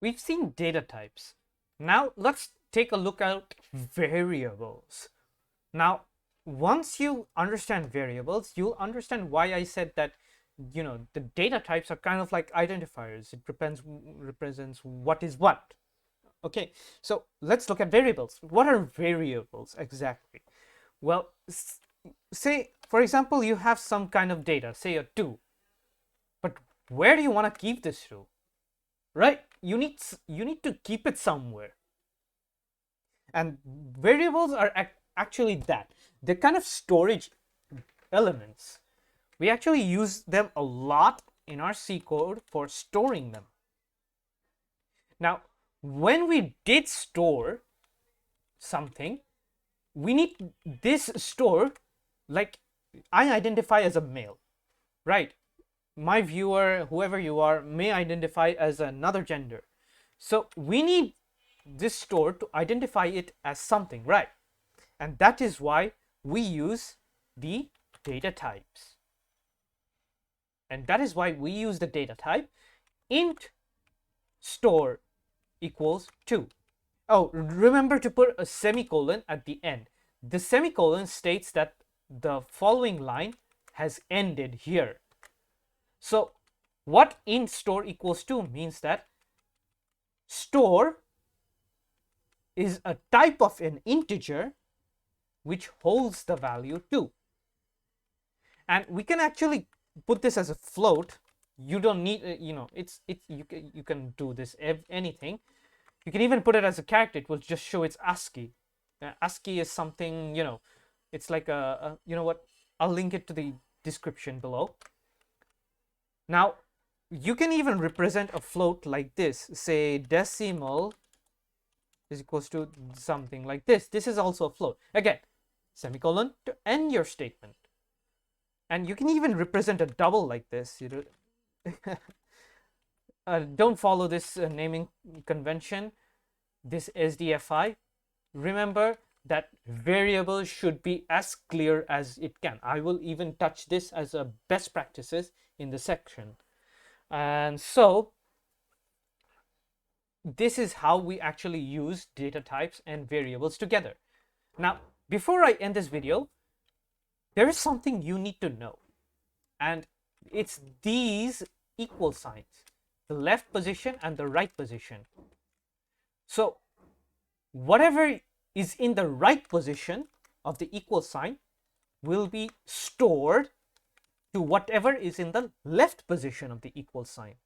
we've seen data types. Now let's take a look at variables. Now, once you understand variables, you'll understand why I said that, the data types are kind of like identifiers. It represents what is what. Okay, so let's look at variables. What are variables exactly? Well, say, for example, you have some kind of data, say a 2. But where do you want to keep this 2? Right? You need to keep it somewhere. And variables are actually that. They're kind of storage elements. We actually use them a lot in our C code for storing them. Now, when we did store something, we need this store, like I identify as a male, right? My viewer, whoever you are, may identify as another gender. So we need this store to identify it as something, right? And that is why we use the data types. And that is why we use the data type int store equals 2. Oh, remember to put a semicolon at the end. The semicolon states that the following line has ended here. So what int store equals 2 means that store is a type of an integer which holds the value 2. And we can actually put this as a float. You don't need, you can do this anything. You can even put it as a character. It will just show it's ASCII. ASCII is something, it's like what? I'll link it to the description below. Now, you can even represent a float like this. Say decimal is equals to something like this. This is also a float. Again, semicolon to end your statement. And you can even represent a double like this. Don't follow this naming convention, this SDFI. Remember that variables should be as clear as it can. I will even touch this as a best practices in the section. And so this is how we actually use data types and variables together. Now, before I end this video, there is something you need to know, and it's these equal signs, the left position and the right position. So whatever is in the right position of the equal sign will be stored to whatever is in the left position of the equal sign.